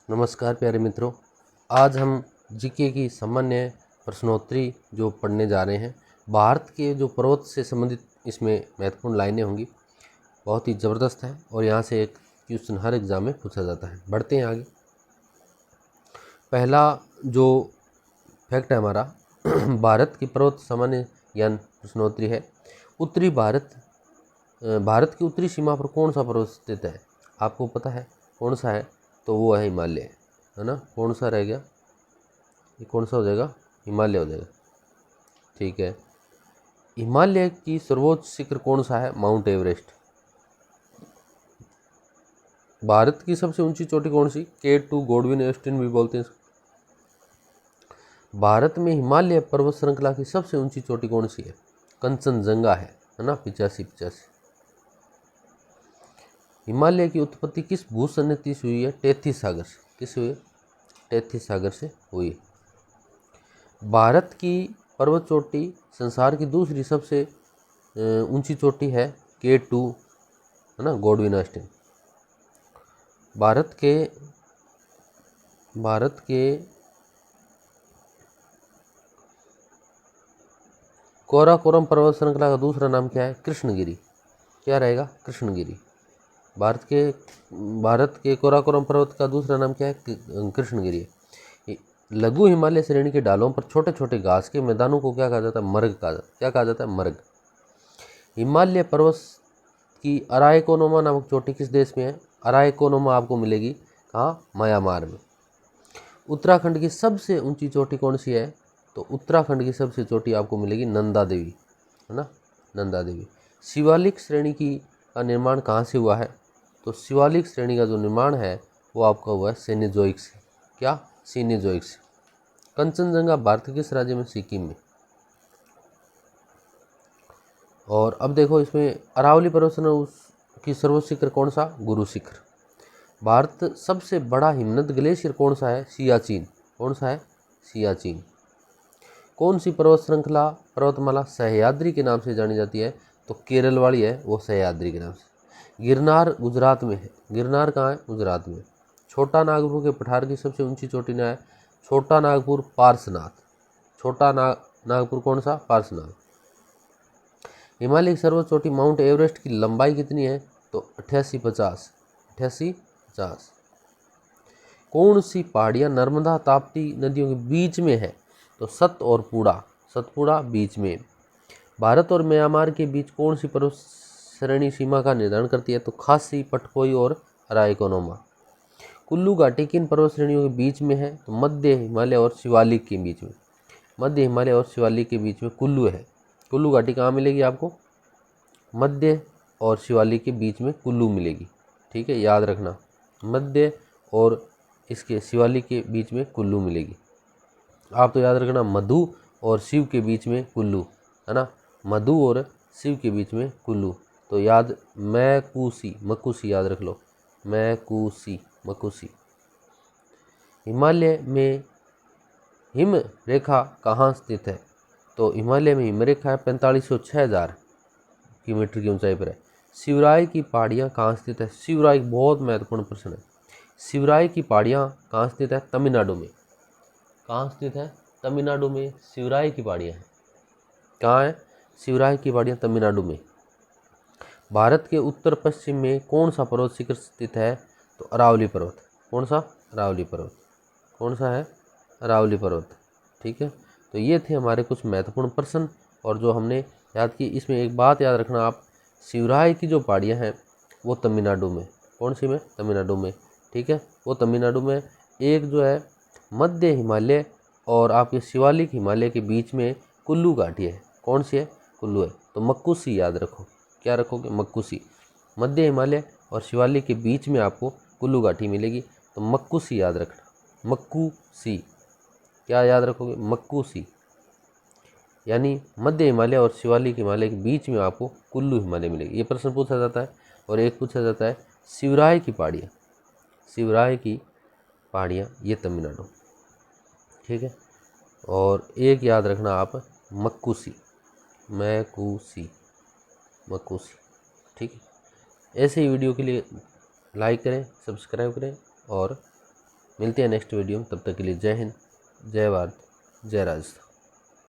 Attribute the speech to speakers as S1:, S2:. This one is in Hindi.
S1: नमस्कार प्यारे मित्रों, आज हम जीके की सामान्य प्रश्नोत्तरी जो पढ़ने जा रहे हैं। भारत के जो पर्वत से संबंधित इसमें महत्वपूर्ण लाइनें होंगी, बहुत ही ज़बरदस्त है और यहाँ से एक क्वेश्चन हर एग्ज़ाम में पूछा जाता है। बढ़ते हैं आगे। पहला जो फैक्ट है हमारा भारत की पर्वत सामान्य ज्ञान प्रश्नोत्तरी है। उत्तरी भारत की उत्तरी सीमा पर कौन सा पर्वत स्थित है? आपको पता है कौन सा है? तो वो है हिमालय, है ना। कौन सा रह गया? ये कौन सा हो जाएगा? हिमालय हो जाएगा। ठीक है। हिमालय की सर्वोच्च शिखर कौन सा है? Mount Everest. भारत की सबसे ऊंची चोटी कौन सी? K2 गॉडविन एस्टीन भी बोलते हैं इसको। भारत में हिमालय पर्वत श्रृंखला की सबसे ऊंची चोटी कौन सी है? कंचनजंगा है ना। 85। हिमालय की उत्पत्ति किस भूसन्निधि से हुई है? टेथीस सागर से। किस हुई? टेथीस सागर से हुई। भारत की पर्वत चोटी संसार की दूसरी सबसे ऊंची चोटी है K2, है ना, गॉडविन एस्टीन। भारत के काराकोरम पर्वत श्रृंखला का दूसरा नाम क्या है? कृष्णगिरी। क्या रहेगा? कृष्णगिरी। भारत के काराकोरम पर्वत का दूसरा नाम क्या है? कृष्णगिरी है। लघु हिमालय श्रेणी के ढालों पर छोटे छोटे घास के मैदानों को क्या कहा जाता है? मर्ग कहा जाता है। क्या कहा जाता है? मर्ग। हिमालय पर्वत की अराइकोनोमा नामक चोटी किस देश में है? अराइकोनोमा आपको मिलेगी कहाँ? म्यांमार में। उत्तराखंड की सबसे ऊंची चोटी कौन सी है? तो उत्तराखंड की सबसे चोटी आपको मिलेगी नंदा देवी, है ना, नंदा देवी। शिवालिक श्रेणी का निर्माण कहाँ से हुआ है? तो शिवालिक श्रेणी का जो निर्माण है वो आपका हुआ है सेनेजोइक से। क्या? सीनेजोइक से। कंचनजंगा भारत के किस राज्य में? सिक्किम में। और अब देखो इसमें अरावली पर्वत की सर्वोच्च शिखर कौन सा? गुरु शिखर। भारत सबसे बड़ा हिमनद ग्लेशियर कौन सा है? सियाचिन। कौन सा है? सियाचिन। कौन सी पर्वतमाला सह्याद्री के नाम से जानी जाती है? तो केरल वाली है वो सह्याद्री के नाम से। गिरनार गुजरात में है। गिरनार कहाँ है? गुजरात में। छोटा नागपुर के पठार की सबसे ऊंची चोटी ना है? छोटा नागपुर पार्श्वनाथ। छोटा नागपुर कौन सा? पार्श्वनाथ। हिमालय की सर्वोच्च चोटी माउंट एवरेस्ट की लंबाई कितनी है? तो 8850। 8850। कौन सी पहाड़ियाँ नर्मदा ताप्ती नदियों के बीच में है? तो सतपुड़ा बीच में। भारत और म्यांमार के बीच कौन सी पर्वत श्रेणी सीमा का निर्धारण करती है? तो खासी, पटकोई और अराइकोनोमा। कुल्लू घाटी किन पर्वत श्रेणियों के बीच में है? तो मध्य हिमालय और शिवालिक के बीच में। मध्य हिमालय और शिवालिक के बीच में कुल्लू है। कुल्लू घाटी कहाँ मिलेगी आपको? मध्य और शिवालिक के बीच में कुल्लू मिलेगी। ठीक है, याद रखना, मध्य और इसके शिवालिक के बीच में कुल्लू मिलेगी। आप तो याद रखना मधु और शिव के बीच में कुल्लू, है ना, मधु और शिव के बीच में कुल्लू। तो याद मकुसी याद रख लो, मकुसी। हिमालय में हिम रेखा कहाँ स्थित है? तो हिमालय में हिम रेखा है 4506,000 किलोमीटर की ऊंचाई पर है। शिवराय की पहाड़ियाँ कहाँ स्थित है? शिवराय बहुत महत्वपूर्ण प्रश्न है। शिवराय की पहाड़ियाँ कहाँ स्थित है? तमिलनाडु में। कहाँ स्थित है? तमिलनाडु में शिवराय की पहाड़ियाँ हैं। कहाँ है? शिवराय की पहाड़ियाँ तमिलनाडु में। भारत के उत्तर पश्चिम में कौन सा पर्वत शिखर स्थित है? तो अरावली पर्वत। कौन सा? अरावली पर्वत। कौन सा है? अरावली पर्वत। ठीक है, तो ये थे हमारे कुछ महत्वपूर्ण प्रश्न और जो हमने याद की। इसमें एक बात याद रखना आप, शिवराय की जो पहाड़ियाँ हैं वो तमिलनाडु में। कौन सी में? तमिलनाडु में। ठीक है, वो तमिलनाडु में। एक जो है मध्य हिमालय और आपके शिवालिक हिमालय के बीच में कुल्लू घाटी है। कौन सी है? कुल्लू है। तो मक्कुसी याद रखो। क्या रखोगे? मक्कुसी। मध्य हिमालय और शिवालिक के बीच में आपको कुल्लू घाटी मिलेगी, तो मक्कुसी याद रखना। मक्कुसी। क्या याद रखोगे? मक्कुसी। यानी मध्य हिमालय और शिवालिक हिमालय के बीच में आपको कुल्लू हिमालय मिलेगी। ये प्रश्न पूछा जाता है। और एक पूछा जाता है शिवराय की पहाड़ियाँ। शिवराय की पहाड़ियाँ ये तमिलनाडु। ठीक है, और एक याद रखना आप, मक्कुसी। ठीक है। ऐसे ही वीडियो के लिए लाइक करें, सब्सक्राइब करें और मिलते हैं नेक्स्ट वीडियो में, तब तक के लिए जय हिंद, जय भारत, जय राजस्थान।